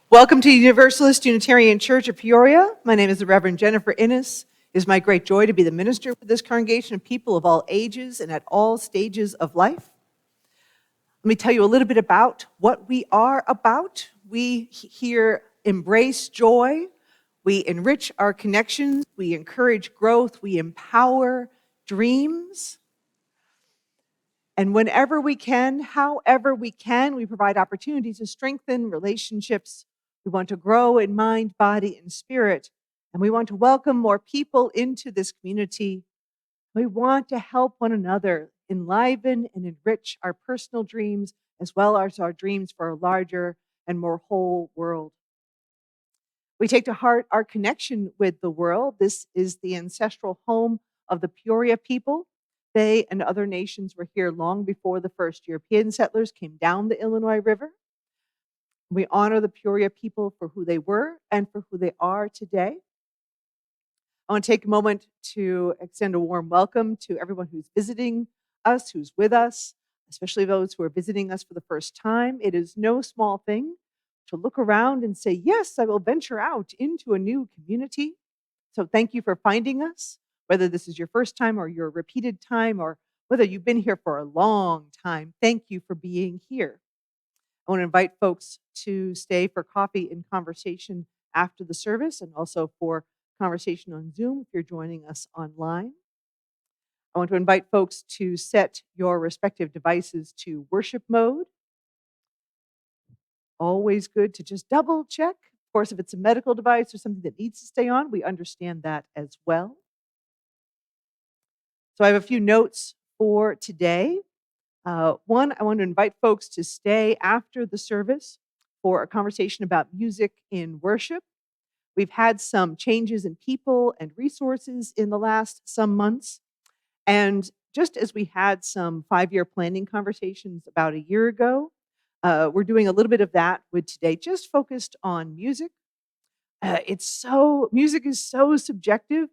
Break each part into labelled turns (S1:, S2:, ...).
S1: Welcome to the Universalist Unitarian Church of Peoria. My name is the Reverend Jennifer Innis. It is my great joy to be the minister for this congregation of people of all ages and at all stages of life. Let me tell you a little bit about what we are about. We here embrace joy. We enrich our connections. We encourage growth. We empower dreams. And whenever we can, however we can, we provide opportunities to strengthen relationships. We want to grow in mind, body, and spirit. And we want to welcome more people into this community. We want to help one another enliven and enrich our personal dreams as well as our dreams for a larger and more whole world. We take to heart our connection with the world. This is the ancestral home of the Peoria people. They and other nations were here long before the first European settlers came down the Illinois River. We honor the Peoria people for who they were and for who they are today. I want to take a moment to extend a warm welcome to everyone who's visiting us, who's with us, especially those who are visiting us for the first time. It is no small thing to look around and say, yes, I will venture out into a new community. So thank you for finding us, whether this is your first time or your repeated time, or whether you've been here for a long time. Thank you for being here. I want to invite folks to stay for coffee and conversation after the service, and also for conversation on Zoom if you're joining us online. I want to invite folks to set your respective devices to worship mode. Always good to just double check. Of course, if it's a medical device or something that needs to stay on, we understand that as well. So I have a few notes for today. One, I want to invite folks to stay after the service for a conversation about music in worship. We've had some changes in people and resources in the last some months. And just as we had some 5-year planning conversations about a year ago, we're doing a little bit of that with today, just focused on music. Music is so subjective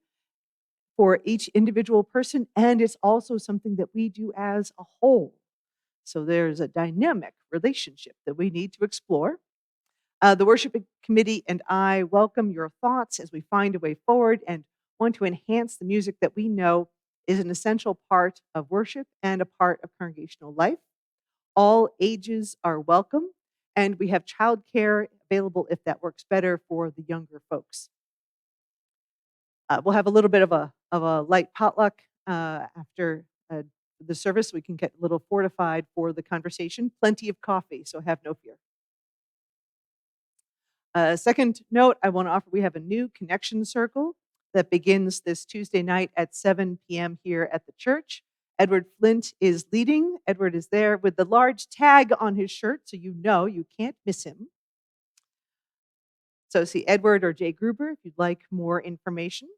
S1: for each individual person, and it's also something that we do as a whole. So there's a dynamic relationship that we need to explore. The worship committee and I welcome your thoughts as we find a way forward and want to enhance the music that we know is an essential part of worship and a part of congregational life. All ages are welcome, and we have childcare available if that works better for the younger folks. We'll have a little bit of a light potluck after the service. We can get a little fortified for the conversation. Plenty of coffee, so have no fear. Second note I want to offer, we have a new connection circle that begins this Tuesday night at 7 p.m. here at the church. Edward Flint is leading. Edward is there with the large tag on his shirt, so you know you can't miss him. So see Edward or Jay Gruber if you'd like more information.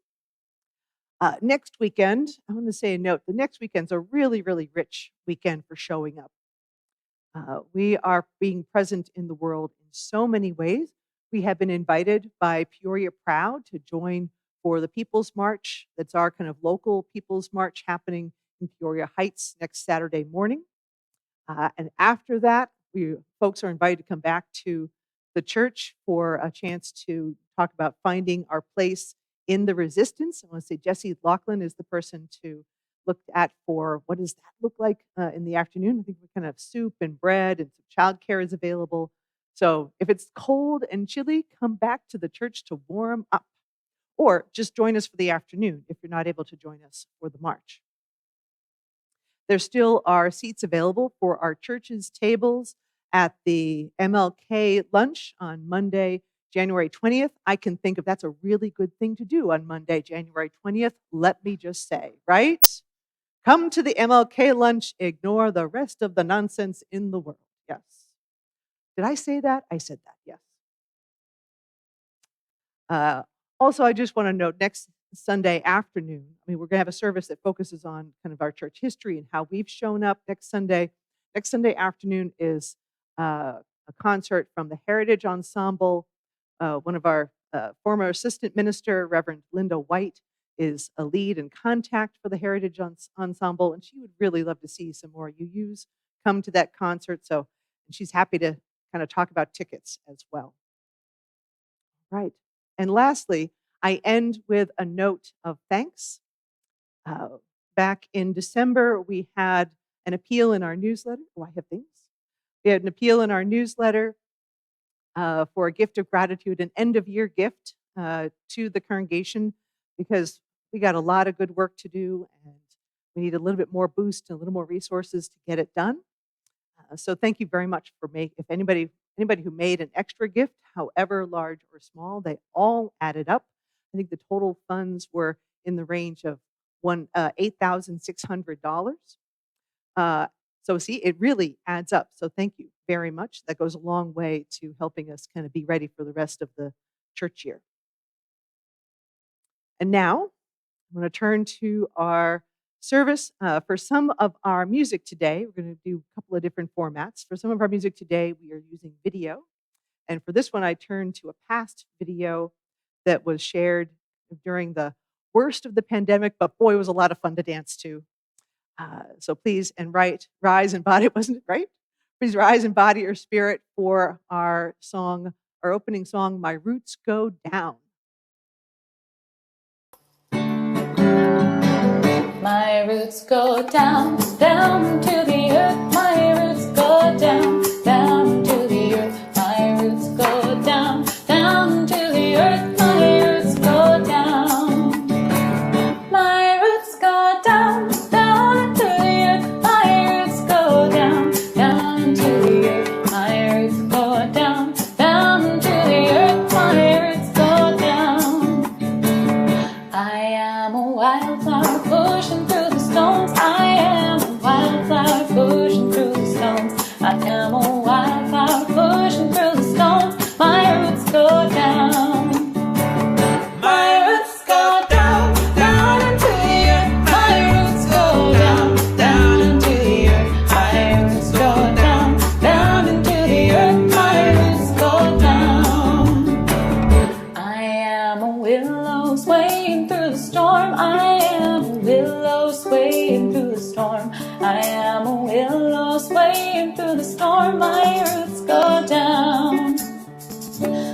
S1: Next weekend, I want to say a note. The next weekend's a really, really rich weekend for showing up. We are being present in the world in so many ways. We have been invited by Peoria Proud to join for the People's March. That's our kind of local People's March happening in Peoria Heights next Saturday morning. And after that, folks are invited to come back to the church for a chance to talk about finding our place in the resistance. I want to say Jesse Laughlin is the person to look at for what does that look like in the afternoon. I think we kind of soup and bread and some childcare is available. So if it's cold and chilly, come back to the church to warm up, or just join us for the afternoon if you're not able to join us for the march. There still are seats available for our church's tables at the MLK lunch on Monday, January 20th. I can think of that's a really good thing to do on Monday, January 20th. Let me just say, right? Come to the MLK lunch, ignore the rest of the nonsense in the world. Yes. Did I say that? I said that, yes. Also, I just want to note next Sunday afternoon, we're going to have a service that focuses on kind of our church history and how we've shown up next Sunday. Next Sunday afternoon is a concert from the Heritage Ensemble. One of our former assistant minister, Reverend Linda White, is a lead and contact for the Heritage Ensemble, and she would really love to see some more UUs come to that concert. So she's happy to kind of talk about tickets as well. Right. And lastly, I end with a note of thanks. Back in December, we had an appeal in our newsletter. Oh, I have things. We had an appeal in our newsletter for a gift of gratitude, an end-of-year gift to the congregation, because we got a lot of good work to do, and we need a little bit more boost and a little more resources to get it done. So thank you very much for if anybody who made an extra gift, however large or small, they all added up. I think the total funds were in the range of $8,600. So see, it really adds up. So thank you very much. That goes a long way to helping us kind of be ready for the rest of the church year. And now I'm going to turn to our service. For some of our music today, we're going to do a couple of different formats. For some of our music today, we are using video. And for this one, I turned to a past video that was shared during the worst of the pandemic, but boy, it was a lot of fun to dance to. So please rise and body, wasn't it right? Please rise and body your spirit for our song, our opening song, My Roots Go Down.
S2: My roots go down, down to the earth. My roots go down, down to the earth. My roots go down, down to the earth. My roots go down. My roots go down, down to the earth. My roots go down, down to the earth. My roots go down, down to the earth. My roots go down. I am a wildflower pushing through the stones. I am a wildflower pushing through the stones. I am a wildflower pushing through the stones. My roots go down. My roots go down, down into the earth. My roots go down, down into the earth. My roots go down, down into the earth. My roots go down. I am a willow swaying through the storm. I am a willow swaying through the storm. I am a willow swaying through the storm. My roots go down.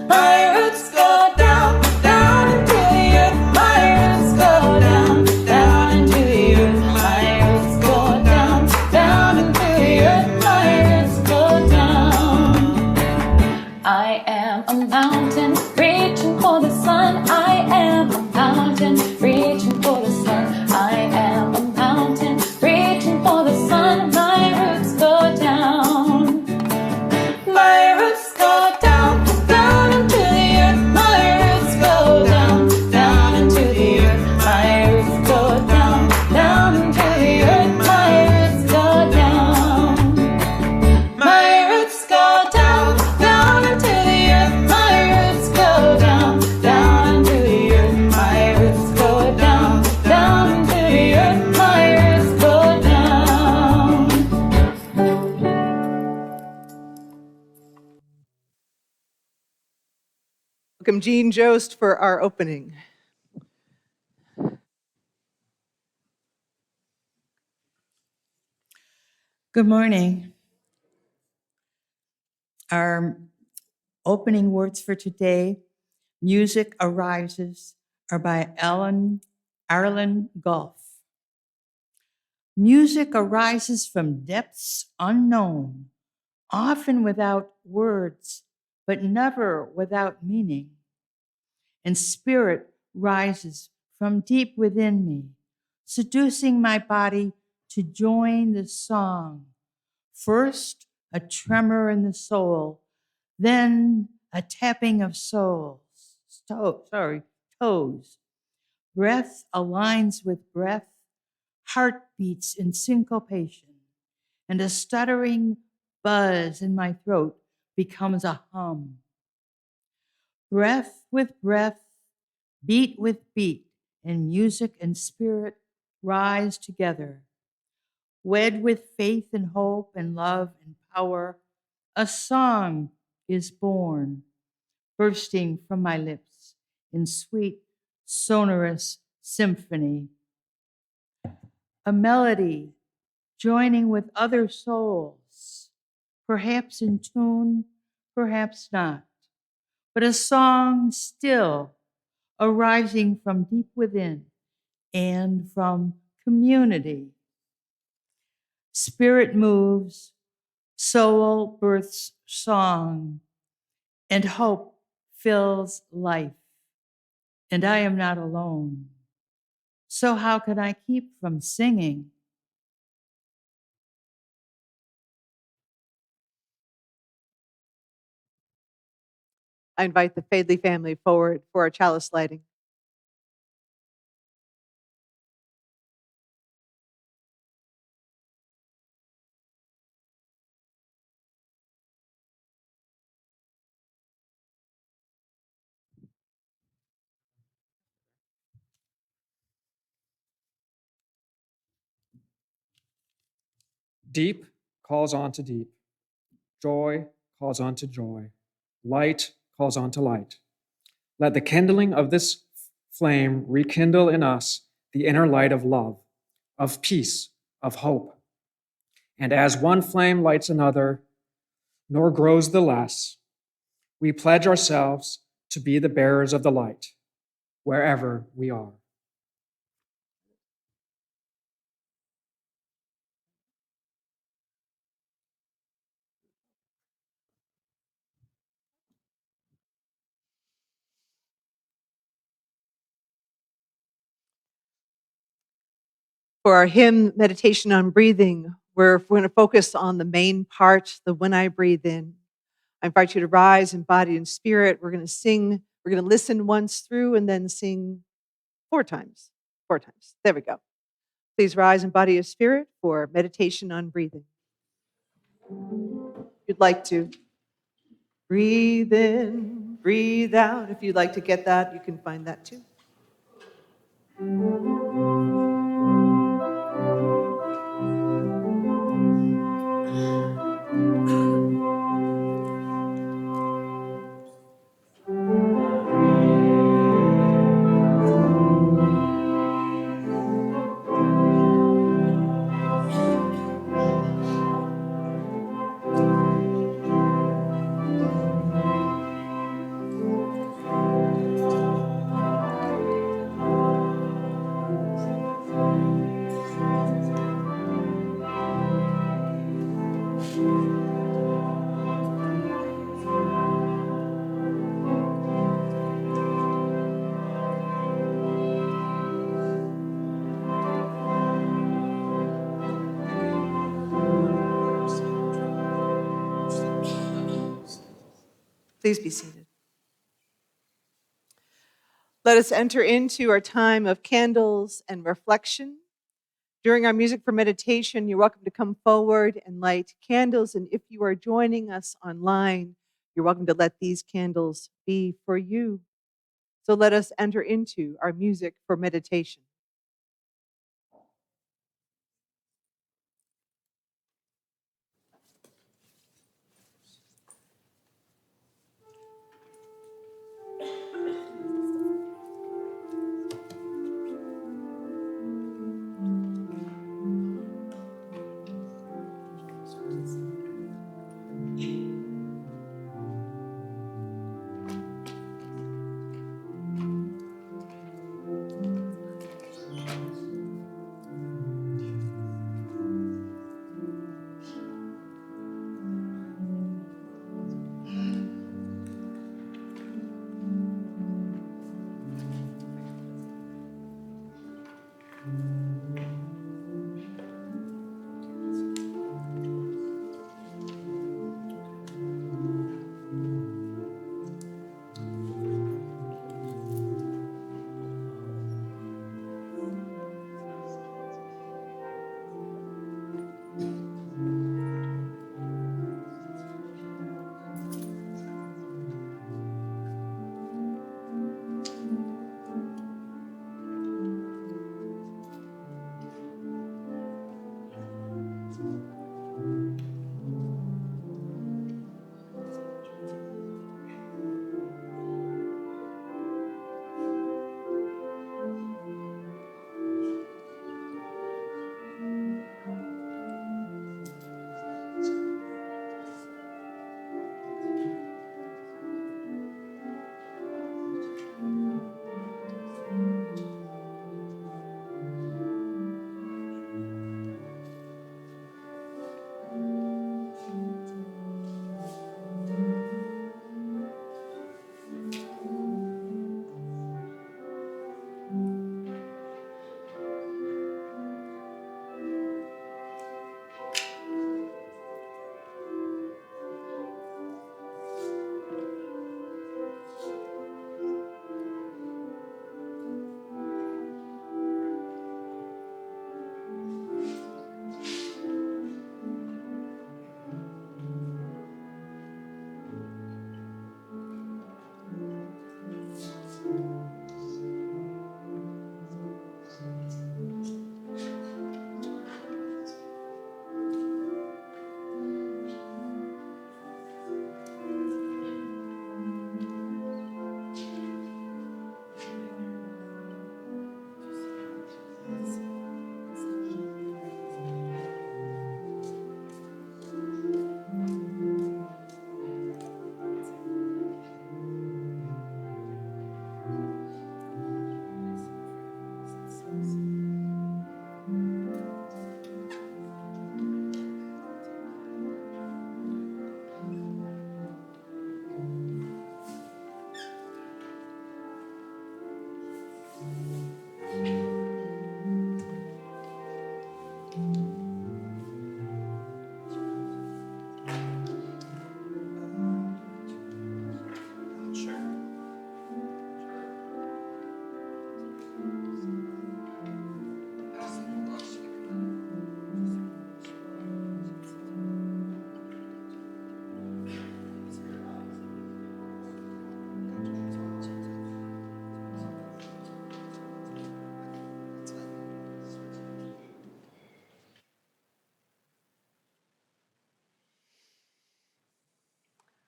S2: My roots go down, down into the earth. My roots go down, down into the earth. My roots go down, down into the earth. My roots go down. I am a mountain reaching for the sun. I am a mountain reaching for the sun. I am a mountain reaching for the sun. My roots go down. My roots go down, down into the earth. My roots go down, down into the earth. My roots go down, down into the earth. My roots go down. My roots go down, down into the earth. My roots go down, down into the earth. My roots go down, down into the earth. My roots go down.
S1: Welcome, Jean Jost, for our opening.
S3: Good morning. Our opening words for today, Music Arises, are by Arlen Gulf. Music arises from depths unknown, often without words, but never without meaning. And spirit rises from deep within me, seducing my body to join the song. First, a tremor in the soul, then a tapping of toes. Breath aligns with breath, heart beats in syncopation, and a stuttering buzz in my throat becomes a hum. Breath with breath, beat with beat, and music and spirit rise together. Wed with faith and hope and love and power, a song is born, bursting from my lips in sweet, sonorous symphony. A melody joining with other souls, perhaps in tune, perhaps not, but a song still arising from deep within and from community. Spirit moves, soul births song, and hope fills life. And I am not alone. So how can I keep from singing?
S1: I invite the Fadley family forward for our chalice lighting.
S4: Deep calls on to deep. Joy calls on to joy. Light calls on to light. Let the kindling of this flame rekindle in us the inner light of love, of peace, of hope. And as one flame lights another, nor grows the less, we pledge ourselves to be the bearers of the light wherever we are.
S1: For our hymn, Meditation on Breathing, we're going to focus on the main part, the when I breathe in. I invite you to rise in body and spirit. We're going to sing, we're going to listen once through and then sing 4 times. 4 times. There we go. Please rise in body and spirit for meditation on breathing. If you'd like to breathe in, breathe out. If you'd like to get that, you can find that too. Please be seated. Let us enter into our time of candles and reflection. During our music for meditation, you're welcome to come forward and light candles. And if you are joining us online, you're welcome to let these candles be for you. So let us enter into our music for meditation.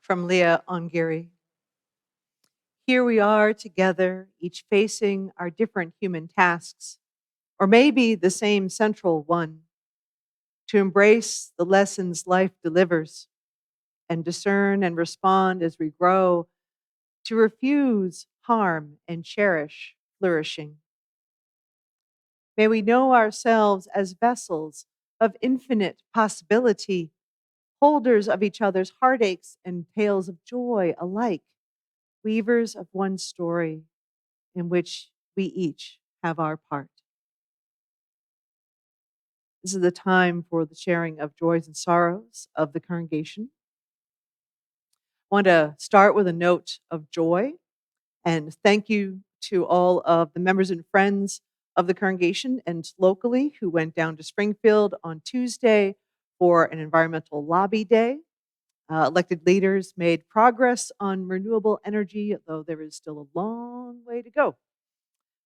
S1: From Leah Ongiri. Here we are together, each facing our different human tasks, or maybe the same central one, to embrace the lessons life delivers and discern and respond as we grow, to refuse harm and cherish flourishing. May we know ourselves as vessels of infinite possibility, holders of each other's heartaches and tales of joy alike, weavers of one story in which we each have our part. This is the time for the sharing of joys and sorrows of the congregation. I want to start with a note of joy and thank you to all of the members and friends of the congregation and locally who went down to Springfield on Tuesday for an environmental lobby day. Elected leaders made progress on renewable energy, though there is still a long way to go.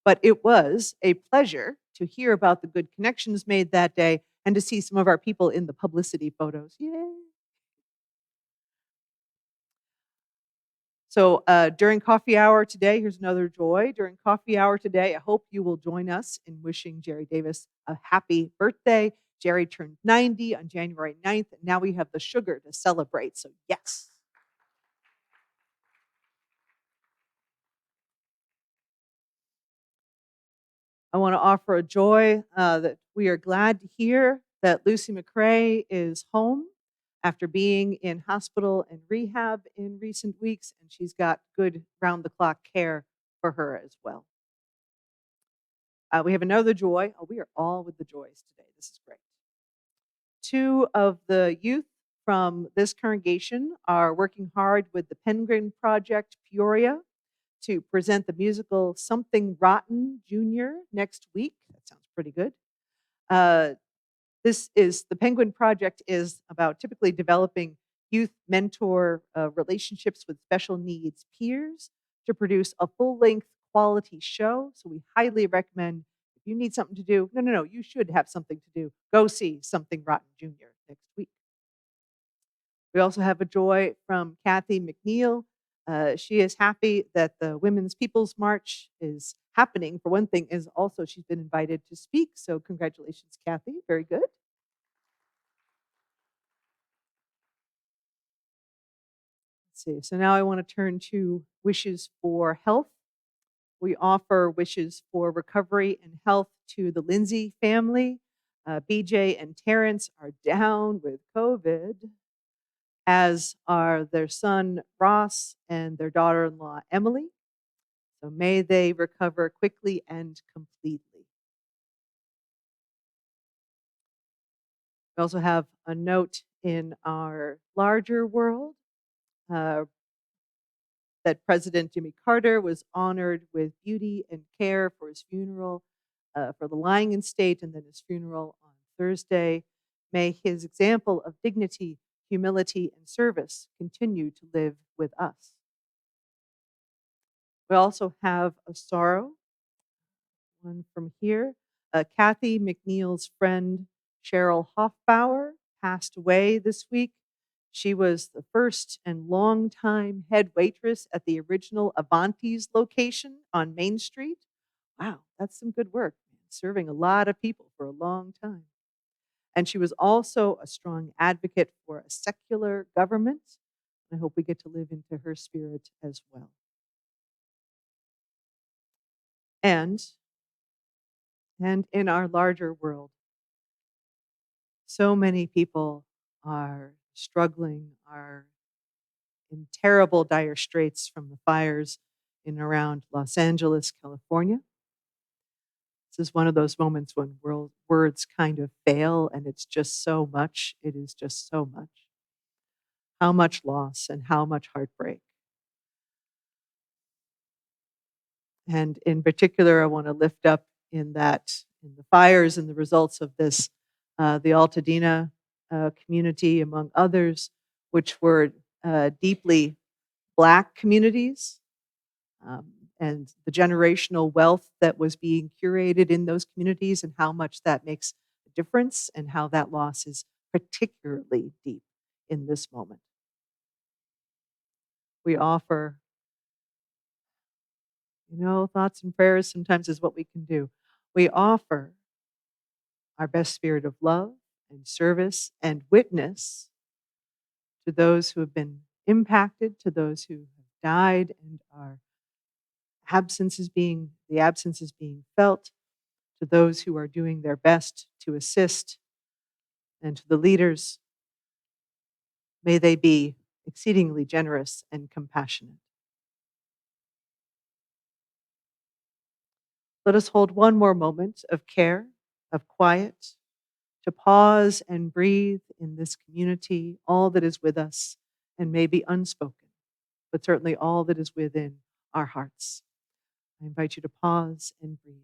S1: But it was a pleasure to hear about the good connections made that day and to see some of our people in the publicity photos. Yay! So during coffee hour today, here's another joy. During coffee hour today, I hope you will join us in wishing Jerry Davis a happy birthday. Jerry turned 90 on January 9th, and now we have the sugar to celebrate. So, yes. I want to offer a joy that we are glad to hear that Lucy McCrae is home after being in hospital and rehab in recent weeks, and she's got good round-the-clock care for her as well. We have another joy. Oh, we are all with the joys today. This is great. Two of the youth from this congregation are working hard with the Penguin Project Peoria to present the musical Something Rotten Junior next week. That sounds pretty good. The Penguin Project is about typically developing youth mentor relationships with special needs peers to produce a full-length quality show. So we highly recommend if you need something to do, no, you should have something to do. Go see Something Rotten Junior next week. We also have a joy from Kathy McNeil. She is happy that the Women's People's March is happening. For one thing, is also she's been invited to speak. So congratulations, Kathy. Very good. Let's see. So now I want to turn to wishes for health. We offer wishes for recovery and health to the Lindsay family. BJ and Terrence are down with COVID, as are their son Ross and their daughter-in-law Emily. So may they recover quickly and completely. We also have a note in our larger world that President Jimmy Carter was honored with beauty and care for his funeral, for the lying in state, and then his funeral on Thursday. May his example of dignity, humility, and service continue to live with us. We also have a sorrow, one from here. Kathy McNeil's friend Cheryl Hoffbauer passed away this week. She was the first and longtime head waitress at the original Avanti's location on Main Street. Wow, that's some good work, serving a lot of people for a long time. And she was also a strong advocate for a secular government. I hope we get to live into her spirit as well. And in our larger world, so many people are struggling, are in terrible, dire straits from the fires in and around Los Angeles, California. This is one of those moments when words kind of fail, and it's just so much. It is just so much. How much loss and how much heartbreak. And in particular, I want to lift up in the fires and the results of this, the Altadena community, among others, which were deeply Black communities, and the generational wealth that was being curated in those communities, and how much that makes a difference, and how that loss is particularly deep in this moment. We offer, thoughts and prayers sometimes is what we can do. We offer our best spirit of love and service and witness to those who have been impacted, to those who have died and are the absence is being felt, to those who are doing their best to assist, and to the leaders. May they be exceedingly generous and compassionate. Let us hold one more moment of care, of quiet, to pause and breathe in this community, all that is with us and may be unspoken, but certainly all that is within our hearts. I invite you to pause and breathe.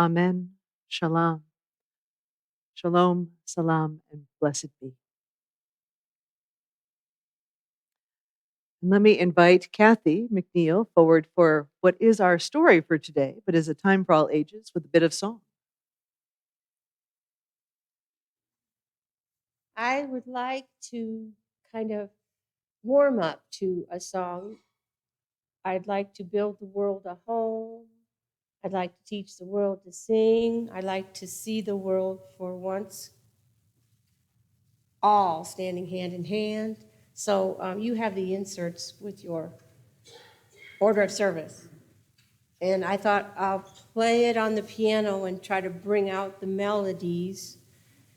S1: Amen. Shalom. Shalom, salam, and blessed be. And let me invite Kathy McNeil forward for what is our story for today, but is a time for all ages with a bit of song.
S5: I would like to kind of warm up to a song. I'd like to build the world a home. I'd like to teach the world to sing. I'd like to see the world for once all standing hand in hand. So you have the inserts with your order of service. And I thought I'll play it on the piano and try to bring out the melodies.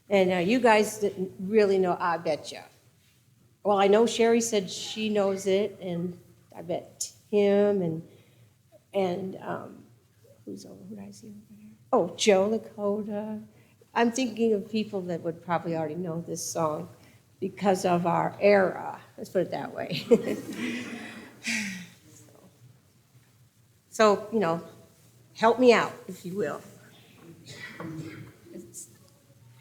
S5: And you guys didn't really know, I bet you. Well, I know Sherry said she knows it, and I bet Tim and who did I see over there? Oh, Joe Lakota. I'm thinking of people that would probably already know this song because of our era. Let's put it that way. So, help me out, if you will.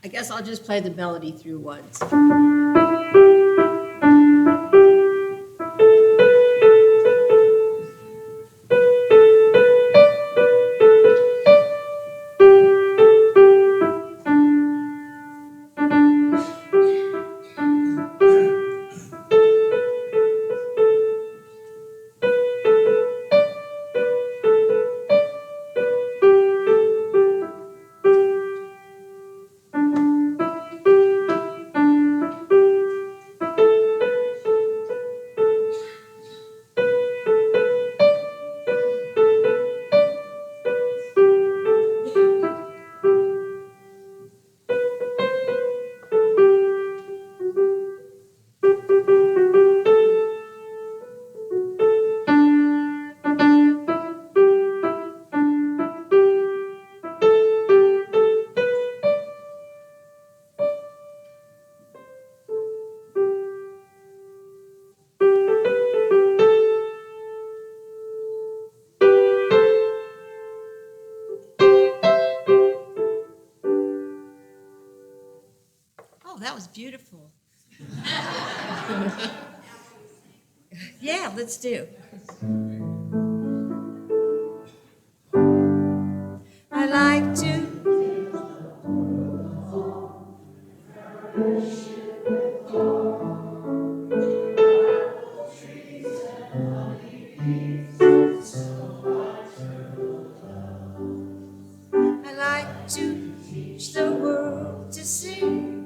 S5: I guess I'll just play the melody through once. Oh, that was beautiful. Yeah, let's do. I like to I like to teach the world to sing.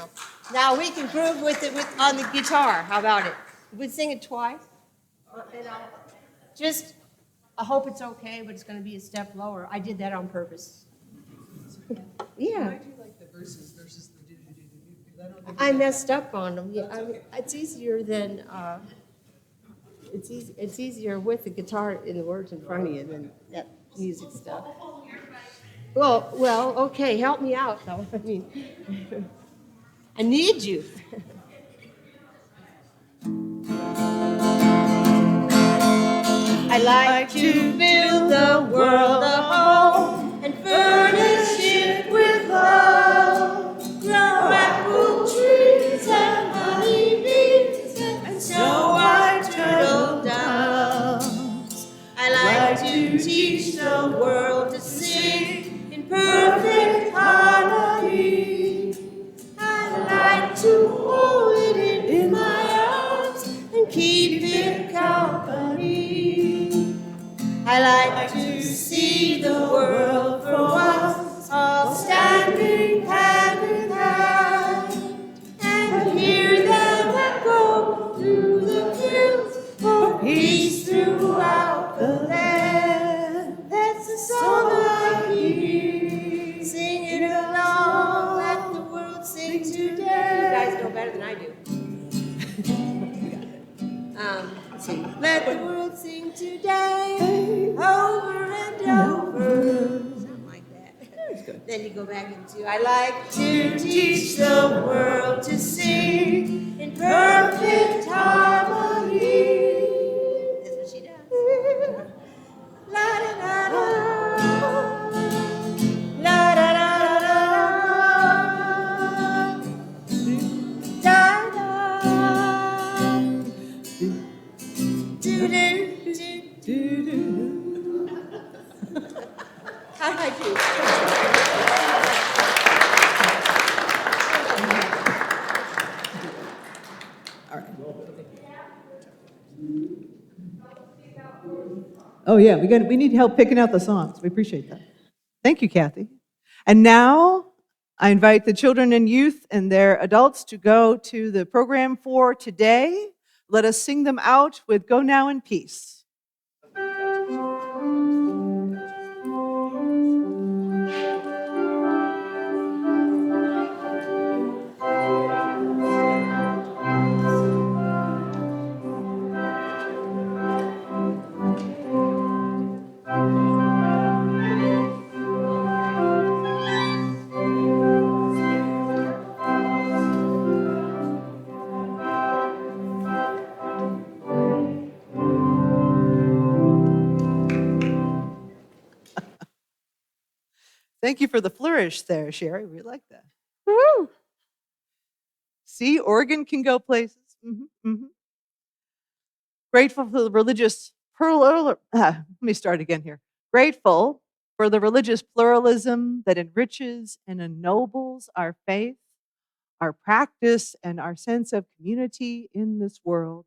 S5: now. Now we can groove with it on the guitar. How about it? We sing it twice. And I hope it's okay, but it's going to be a step lower. I did that on purpose. Yeah.
S1: I do like the verses versus the do-do-do-do-do, because I don't think
S5: I messed up on them. Yeah, it's easier than it's easier with the guitar in the words in front of you than that music stuff. Well, okay, help me out though. I mean, I need you. I like to build the world a home and furnish it with love. Grow apple trees and honeybees and snow white turtle doves. I like to teach the world to sing in perfect harmony. I like to hold it in my arms and keep it company. I like to see the world for once, all standing hand in hand, and hear them echo through the fields for peace throughout the land. That's the song I hear. Sing it along, let the world sing today. You guys know better than I do. Let's see. Let the world sing today, over and over. Something like that. Then you go back into, I like to teach the world to sing in perfect harmony. That's what she does. La da da da. La da da da da. Da da. Do do do do. How did I do?
S1: All right. Oh yeah, we need help picking out the songs. We appreciate that. Thank you, Kathy. And now I invite the children and youth and their adults to go to the program for today. Let us sing them out with Go Now in Peace. Thank you for the flourish there, Sherry. We like that. Woo! See, Oregon can go places. Grateful for the religious let me start again here. Grateful for the religious pluralism that enriches and ennobles our faith, our practice, and our sense of community in this world.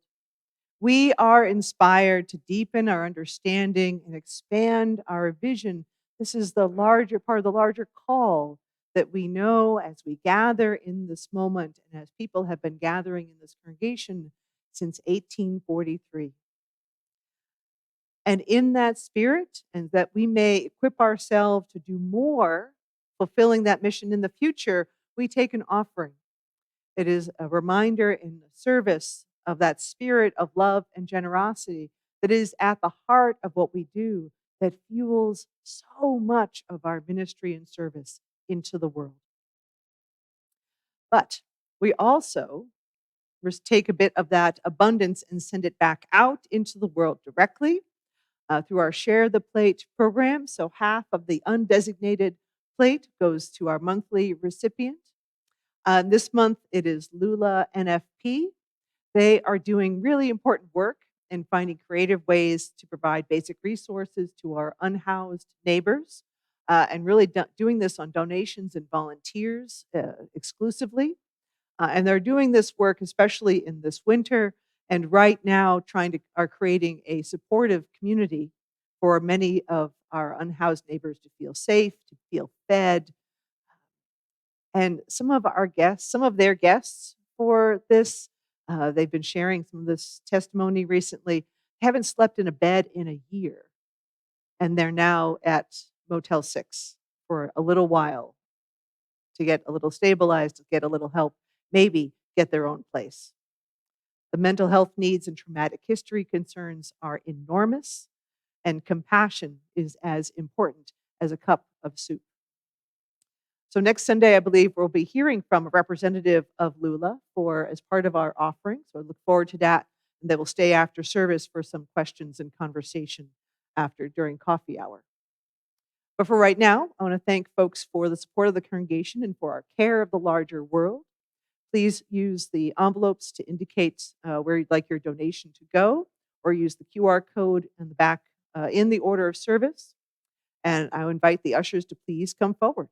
S1: We are inspired to deepen our understanding and expand our vision. This is the larger part of the larger call that we know as we gather in this moment and as people have been gathering in this congregation since 1843. And in that spirit, and that we may equip ourselves to do more, fulfilling that mission in the future, we take an offering. It is a reminder in the service of that spirit of love and generosity that is at the heart of what we do, that fuels so much of our ministry and service into the world. But we also take a bit of that abundance and send it back out into the world directly through our Share the Plate program. So half of the undesignated plate goes to our monthly recipient. This month, it is Lula NFP. They are doing really important work in finding creative ways to provide basic resources to our unhoused neighbors, and really doing this on donations and volunteers exclusively. And they're doing this work, especially in this winter, and right now are creating a supportive community for many of our unhoused neighbors to feel safe, to feel fed, And some of their guests for this, they've been sharing some of this testimony recently, haven't slept in a bed in a year. And they're now at Motel 6 for a little while to get a little stabilized, to get a little help, maybe get their own place. The mental health needs and traumatic history concerns are enormous, and compassion is as important as a cup of soup. So next Sunday, I believe we'll be hearing from a representative of Lula as part of our offering. So I look forward to that. And they will stay after service for some questions and conversation during coffee hour. But for right now, I want to thank folks for the support of the congregation and for our care of the larger world. Please use the envelopes to indicate where you'd like your donation to go, or use the QR code in the back in the order of service. And I invite the ushers to please come forward.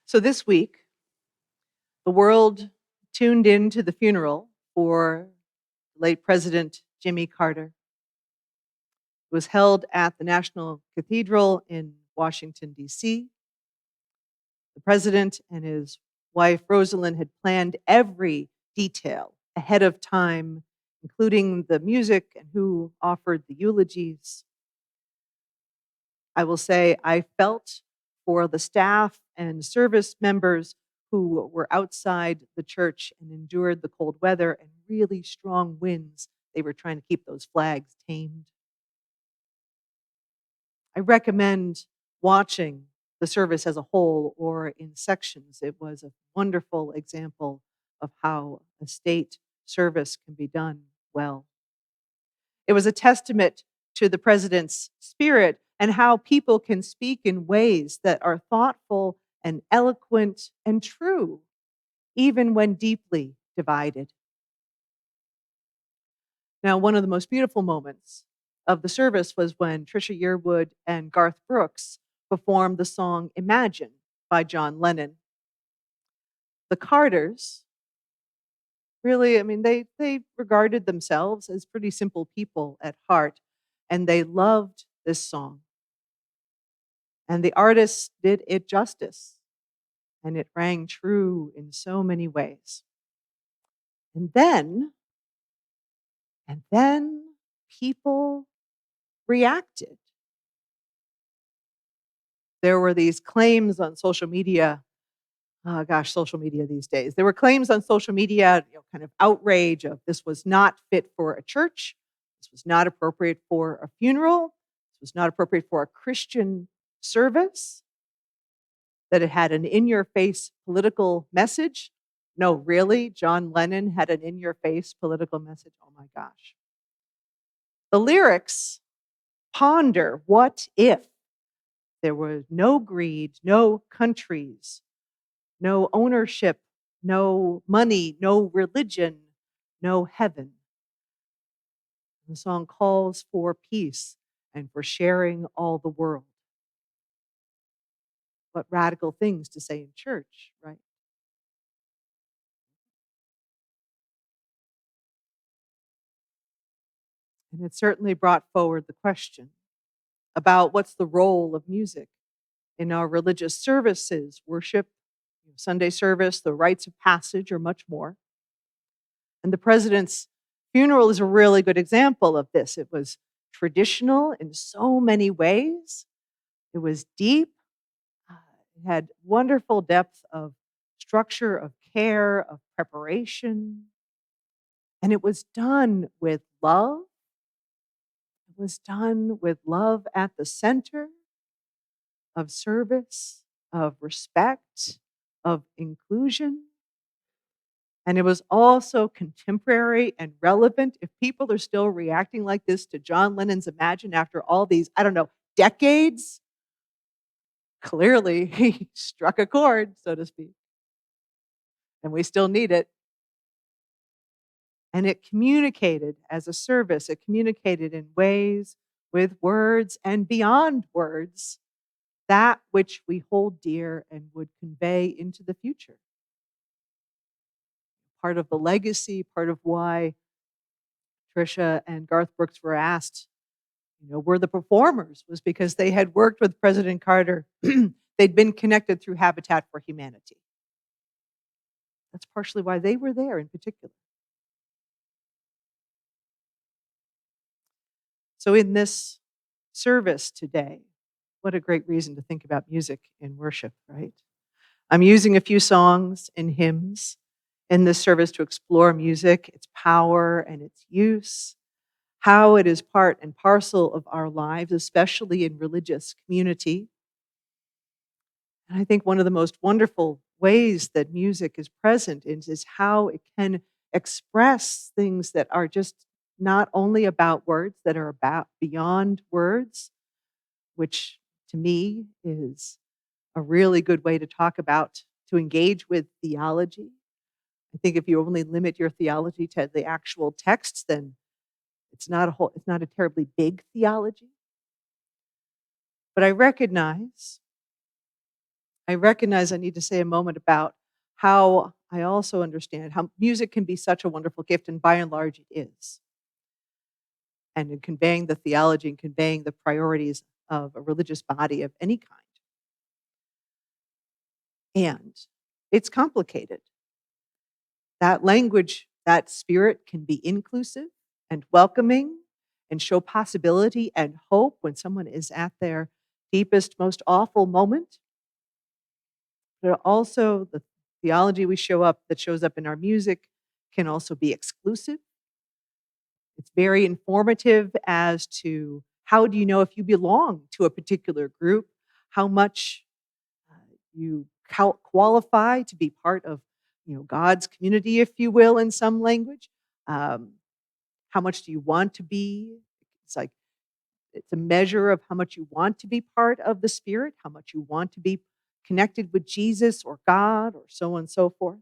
S1: So this week, the world tuned in to the funeral for late President Jimmy Carter. It was held at the National Cathedral in Washington, D.C. The president and his wife, Rosalind, had planned every detail ahead of time, including the music and who offered the eulogies. I will say I felt for the staff and service members who were outside the church and endured the cold weather and really strong winds. They were trying to keep those flags tamed. I recommend watching the service as a whole or in sections. It was a wonderful example of how a state service can be done well. It was a testament to the president's spirit and how people can speak in ways that are thoughtful and eloquent and true, even when deeply divided. Now, one of the most beautiful moments of the service was when Trisha Yearwood and Garth Brooks performed the song Imagine by John Lennon. The Carters really, they regarded themselves as pretty simple people at heart, and they loved this song. And the artist did it justice, and it rang true in so many ways. And then people reacted. There were these claims on social media. Oh gosh, social media these days. There were claims on social media, kind of outrage of this was not fit for a church. This was not appropriate for a funeral. This was not appropriate for a Christian service, that it had an in-your-face political message. No, really? John Lennon had an in-your-face political message? Oh my gosh. The lyrics ponder, what if there was no greed, no countries, no ownership, no money, no religion, no heaven? The song calls for peace and for sharing all the world. What radical things to say in church, right? And it certainly brought forward the question about what's the role of music in our religious services, worship, Sunday service, the rites of passage, or much more. And the president's funeral is a really good example of this. It was traditional in so many ways. It was deep. It had wonderful depth of structure, of care, of preparation. And it was done with love. It was done with love at the center, of service, of respect, of inclusion. And it was also contemporary and relevant. If people are still reacting like this to John Lennon's Imagine after all these, I don't know, decades, clearly he struck a chord, so to speak. And we still need it. And it communicated as a service, it communicated in ways with words and beyond words that which we hold dear and would convey into the future. Part of the legacy, part of why Trisha and Garth Brooks were asked, were the performers, was because they had worked with President Carter. They'd been connected through Habitat for Humanity. That's partially why they were there in particular. So in this service today, what a great reason to think about music in worship, right? I'm using a few songs and hymns in this service to explore music, its power and its use, how it is part and parcel of our lives, especially in religious community. And I think one of the most wonderful ways that music is present is how it can express things that are just not only about words, that are about beyond words, which to me is a really good way to talk about, to engage with theology. I think if you only limit your theology to the actual texts, then it's not a terribly big theology. But I recognize I need to say a moment about how I also understand how music can be such a wonderful gift, and by and large it is. And in conveying the theology and conveying the priorities of a religious body of any kind. And it's complicated. That language, that spirit can be inclusive and welcoming and show possibility and hope when someone is at their deepest, most awful moment. But also the theology that shows up in our music can also be exclusive. It's very informative as to how do you know if you belong to a particular group, how much you qualify to be part of God's community, if you will, in some language. How much do you want to be? It's a measure of how much you want to be part of the Spirit, how much you want to be connected with Jesus or God or so on and so forth.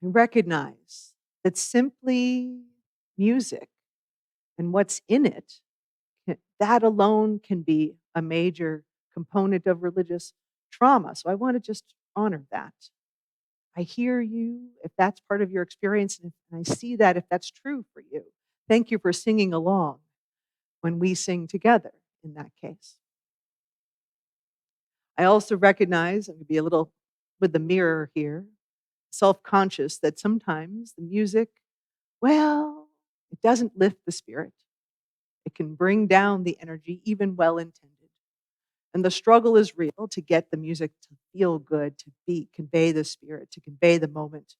S1: And recognize that simply music and what's in it, that alone can be a major component of religious trauma. So I want to just honor that. I hear you if that's part of your experience, and I see that if that's true for you. Thank you for singing along when we sing together in that case. I also recognize, I'm going to be a little with the mirror here, self-conscious that sometimes the music, well, it doesn't lift the spirit. It can bring down the energy, even well-intended. And the struggle is real to get the music to feel good, to convey the spirit, to convey the moment.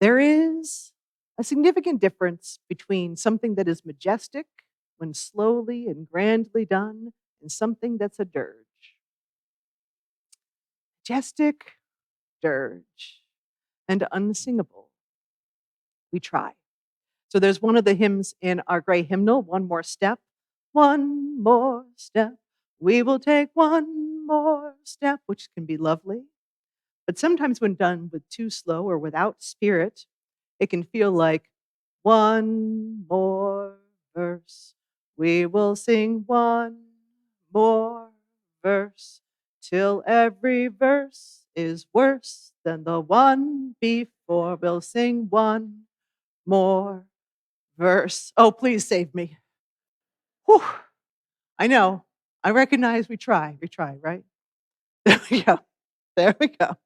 S1: There is a significant difference between something that is majestic when slowly and grandly done and something that's a dirge. Majestic, dirge, and unsingable. We try. So there's one of the hymns in our gray hymnal, One More Step. One more step. We will take one more step, which can be lovely. But sometimes when done with too slow or without spirit, it can feel like one more verse. We will sing one more verse till every verse is worse than the one before. We'll sing one more verse. Oh, please save me. Whew. I know. I recognize we try, right? There we go. There we go.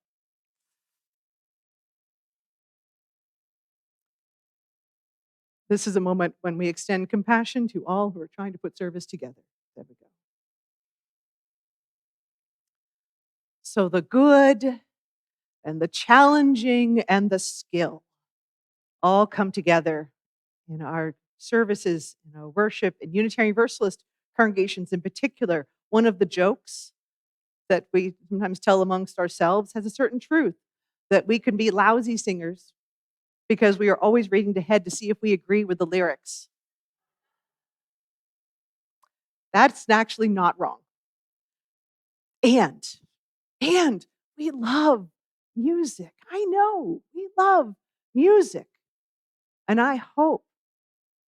S1: This is a moment when we extend compassion to all who are trying to put service together. There we go. So the good and the challenging and the skill all come together in our services, in our worship, in Unitarian Universalist congregations in particular. One of the jokes that we sometimes tell amongst ourselves has a certain truth, that we can be lousy singers because we are always reading ahead to see if we agree with the lyrics. That's actually not wrong. And we love music. I know we love music. And I hope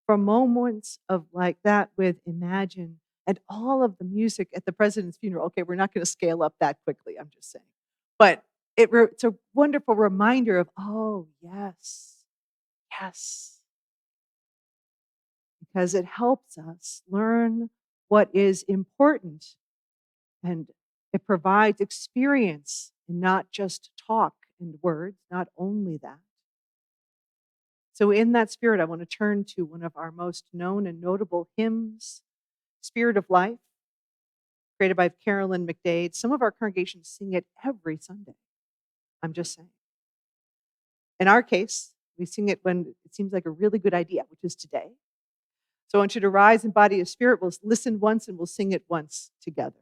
S1: for moments of like that with Imagine and all of the music at the president's funeral. Okay, we're not going to scale up that quickly, I'm just saying. But it's a wonderful reminder of, oh, yes, yes. Because it helps us learn what is important, and it provides experience and not just talk and words, not only that. So in that spirit, I want to turn to one of our most known and notable hymns, Spirit of Life, created by Carolyn McDade. Some of our congregations sing it every Sunday. I'm just saying. In our case, we sing it when it seems like a really good idea, which is today. So I want you to rise in body of spirit. We'll listen once and we'll sing it once together.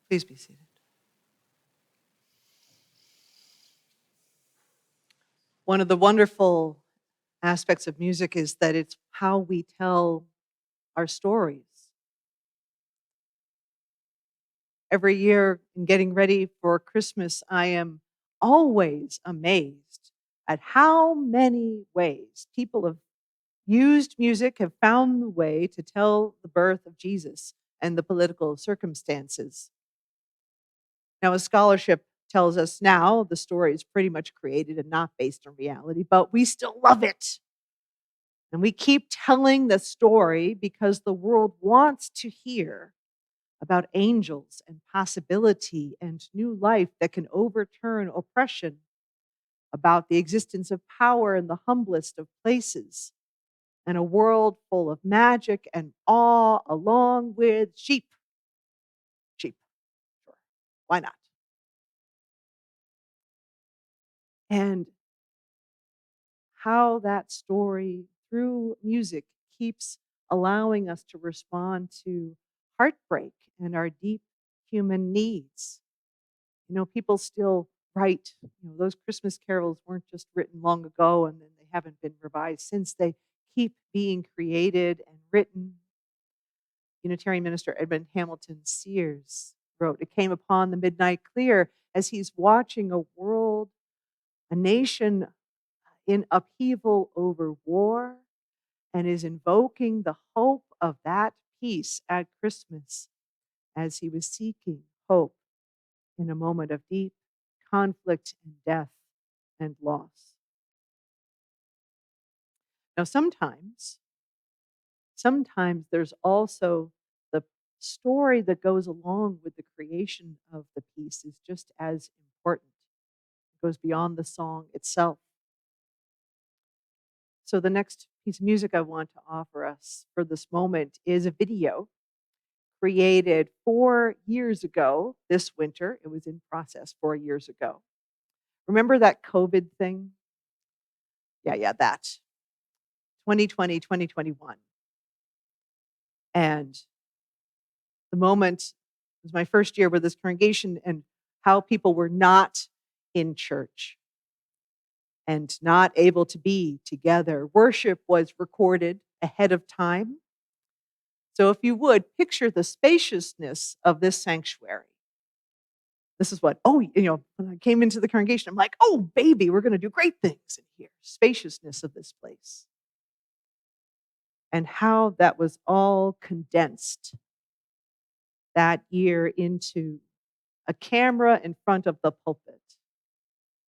S1: Please be seated. One of the wonderful aspects of music is that it's how we tell our stories. Every year in getting ready for Christmas, I am always amazed at how many ways people have used music, have found the way to tell the birth of Jesus and the political circumstances. Now, as scholarship tells us now, the story is pretty much created and not based on reality, but we still love it. And we keep telling the story because the world wants to hear about angels and possibility and new life that can overturn oppression, about the existence of power in the humblest of places, and a world full of magic and awe, along with sheep. Sheep, sure. Why not? And how that story through music keeps allowing us to respond to heartbreak and our deep human needs. You know, people still write, those Christmas carols weren't just written long ago and then they haven't been revised since. They keep being created and written. Unitarian minister Edmund Hamilton Sears wrote, "It came upon the midnight clear as he's watching a world, a nation in upheaval over war, and is invoking the hope of that peace at Christmas as he was seeking hope in a moment of deep conflict and death and loss." Now, sometimes there's also the story that goes along with the creation of the piece is just as important. It goes beyond the song itself. So the next piece of music I want to offer us for this moment is a video created 4 years ago this winter. It was in process 4 years ago. Remember that COVID thing? Yeah, that. 2020, 2021. And the moment was my first year with this congregation and how people were not in church and not able to be together. Worship was recorded ahead of time. So if you would, picture the spaciousness of this sanctuary. This is what, when I came into the congregation, I'm like, oh, baby, we're going to do great things in here. Spaciousness of this place. And how that was all condensed that year into a camera in front of the pulpit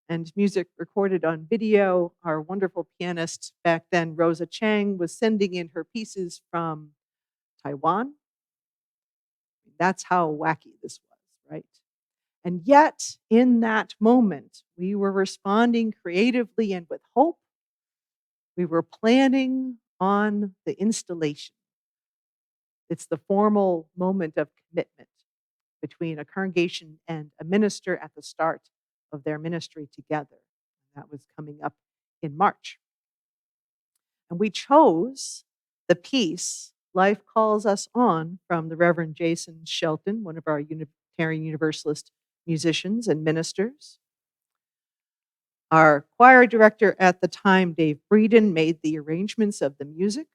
S1: and music recorded on video. Our wonderful pianist back then, Rosa Chang, was sending in her pieces from Taiwan. That's how wacky this was, right? And yet, in that moment, we were responding creatively and with hope. We were planning on the installation. It's the formal moment of commitment between a congregation and a minister at the start of their ministry together. That was coming up in March. And we chose the piece, Life Calls Us On, from the Reverend Jason Shelton, one of our Unitarian Universalist musicians and ministers. Our choir director at the time, Dave Breeden, made the arrangements of the music.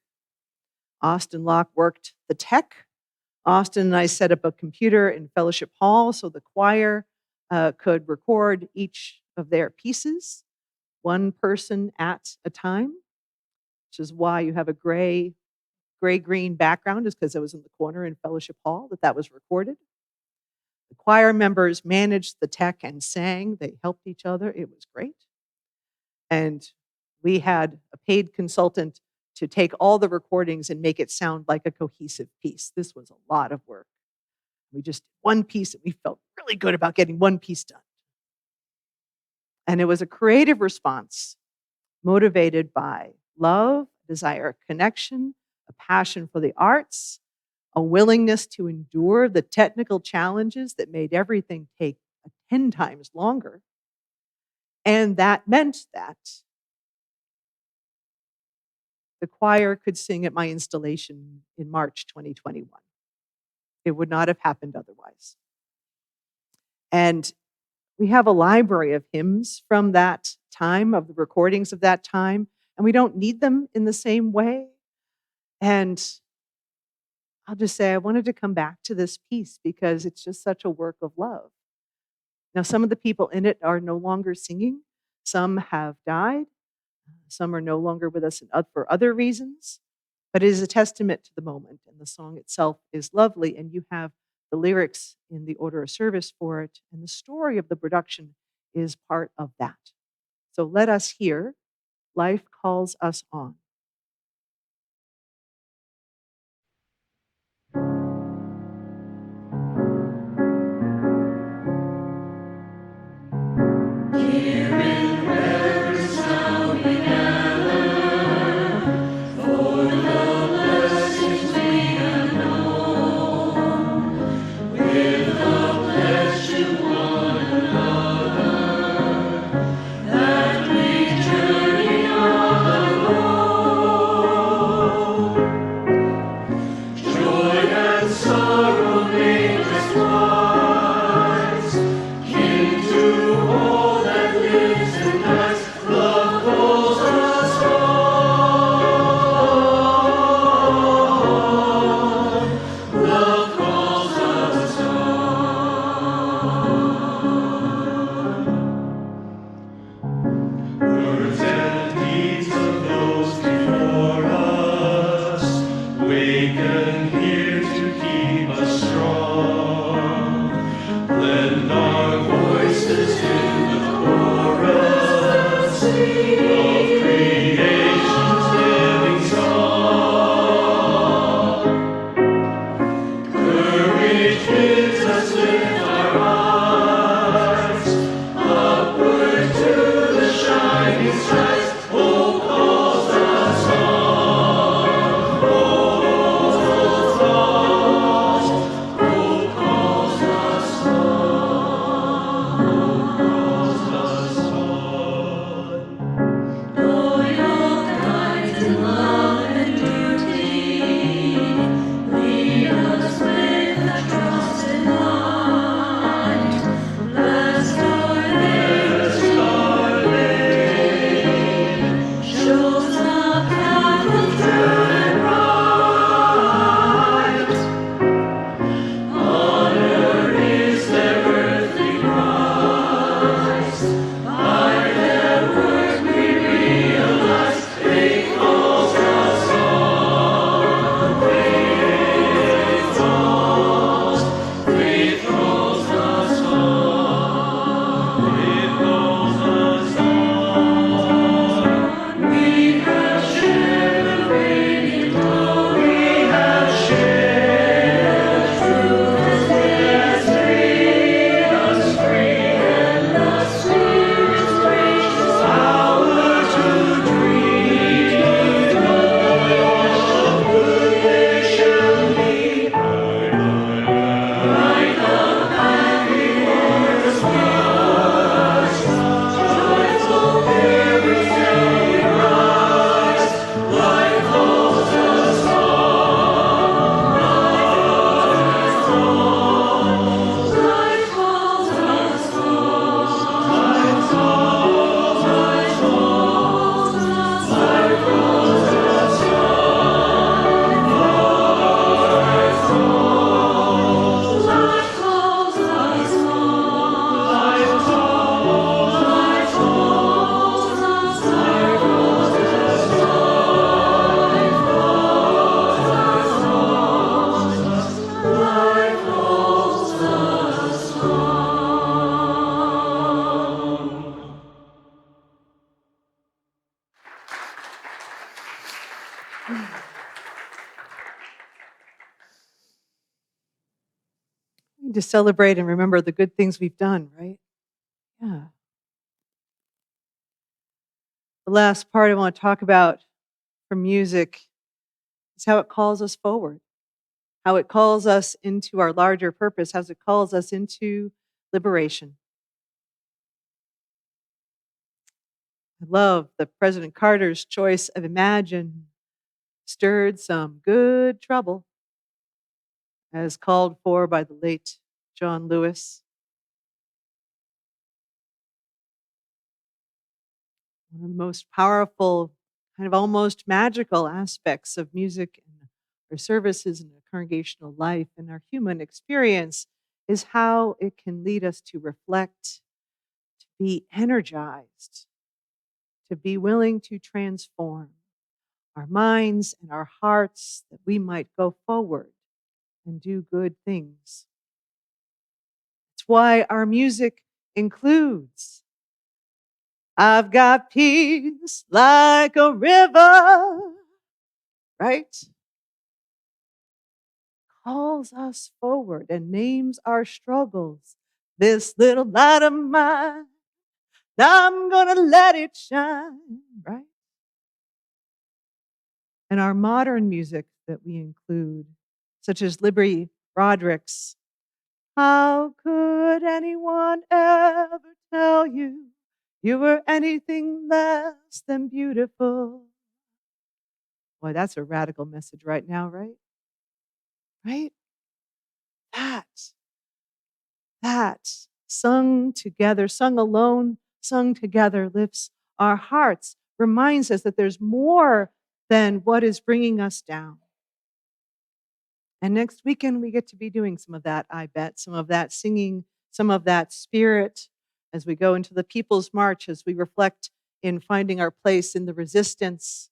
S1: Austin Locke worked the tech. Austin and I set up a computer in Fellowship Hall so the choir could record each of their pieces, one person at a time, which is why you have a gray-green background, is because it was in the corner in Fellowship Hall that was recorded. The choir members managed the tech and sang. They helped each other. It was great. And we had a paid consultant to take all the recordings and make it sound like a cohesive piece. This was a lot of work. We just did one piece and we felt really good about getting one piece done. And it was a creative response motivated by love, desire of connection, a passion for the arts, a willingness to endure the technical challenges that made everything take 10 times longer. And that meant that the choir could sing at my installation in March 2021. It would not have happened otherwise. And we have a library of hymns from that time, of the recordings of that time, and we don't need them in the same way. And I'll just say I wanted to come back to this piece because it's just such a work of love. Now, some of the people in it are no longer singing, some have died, some are no longer with us for other reasons, but it is a testament to the moment, and the song itself is lovely, and you have the lyrics in the order of service for it, and the story of the production is part of that. So let us hear Life Calls Us On. We need to celebrate and remember the good things we've done, right? Yeah. The last part I want to talk about from music is how it calls us forward, how it calls us into our larger purpose, how it calls us into liberation. I love that President Carter's choice of Imagine stirred some good trouble, as called for by the late John Lewis. One of the most powerful, kind of almost magical aspects of music and our services and our congregational life and our human experience is how it can lead us to reflect, to be energized, to be willing to transform our minds and our hearts that we might go forward and do good things. It's why our music includes I've got peace like a river, right? Calls us forward and names our struggles. This little light of mine, I'm gonna let it shine, right? And our modern music that we include, such as Libby Roderick's How could anyone ever tell you you were anything less than beautiful? Boy, that's a radical message right now, right? Right? That, that, sung together, sung alone, sung together, lifts our hearts, reminds us that there's more than what is bringing us down. And next weekend, we get to be doing some of that, I bet, some of that singing, some of that spirit as we go into the People's March, as we reflect in finding our place in the resistance,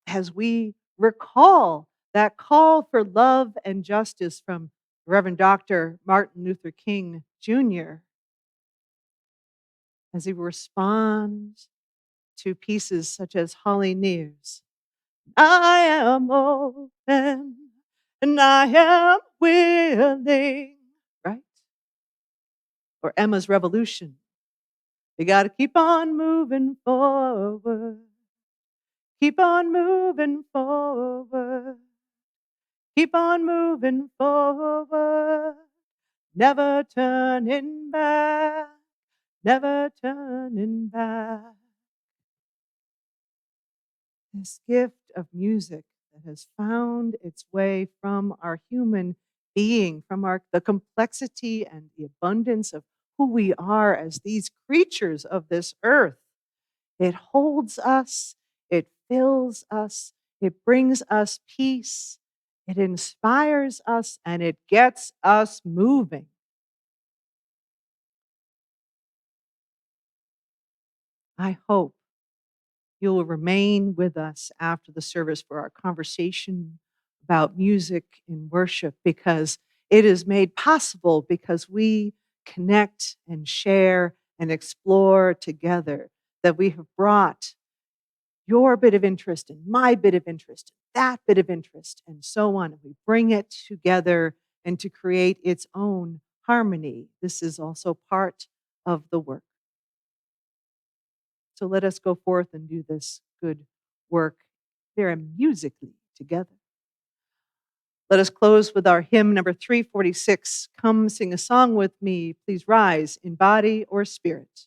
S1: as we recall that call for love and justice from Reverend Dr. Martin Luther King Jr., as he responds to pieces such as Holly Near's I am open and I am willing, right? Or Emma's Revolution. You got to keep on moving forward. Keep on moving forward. Keep on moving forward. Never turning back. Never turning back. This gift of music that has found its way from our human being, from the complexity and the abundance of who we are as these creatures of this earth. It holds us, it fills us, it brings us peace, it inspires us, and it gets us moving. I hope you will remain with us after the service for our conversation about music in worship, because it is made possible because we connect and share and explore together, that we have brought your bit of interest and my bit of interest, that bit of interest, and so on. And we bring it together and to create its own harmony. This is also part of the work. So let us go forth and do this good work very musically together. Let us close with our hymn number 346. Come sing a song with me. Please rise in body or spirit.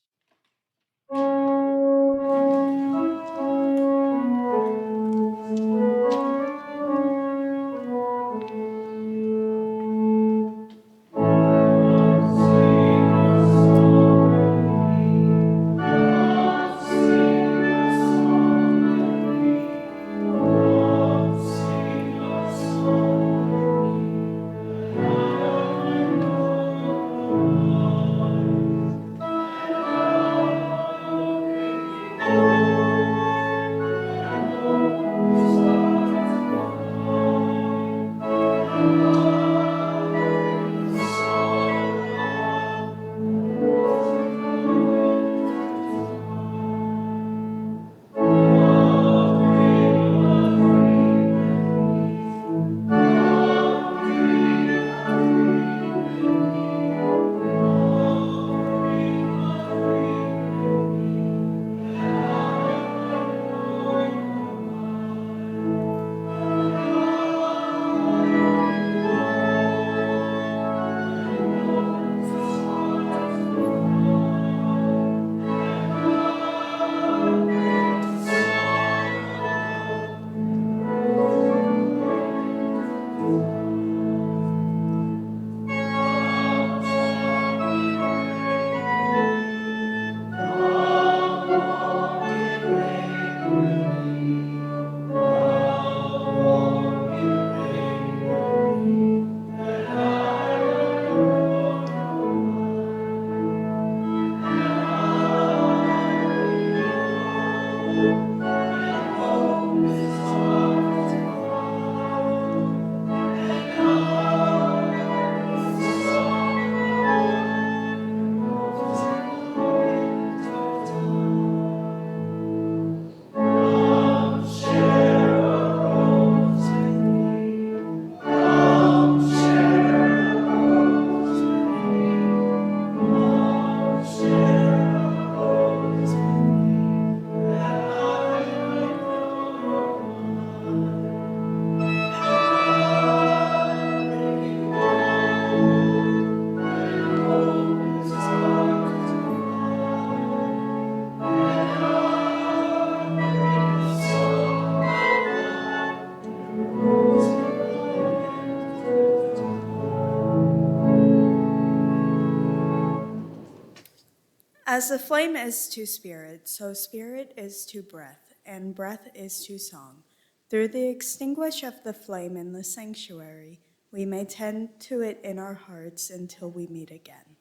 S6: As the flame is to spirit, so spirit is to breath, and breath is to song. Through the extinguish of the flame in the sanctuary, we may tend to it in our hearts until we meet again.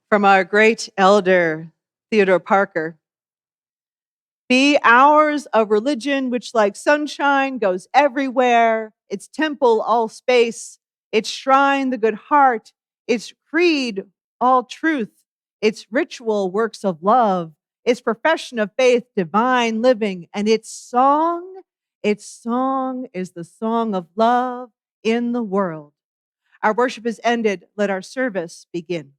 S1: From our great elder, Theodore Parker. Be ours a religion which, like sunshine, goes everywhere, its temple all space, its shrine the good heart, its creed all truth, its ritual works of love, its profession of faith divine living, and its song is the song of love in the world. Our worship is ended. Let our service begin.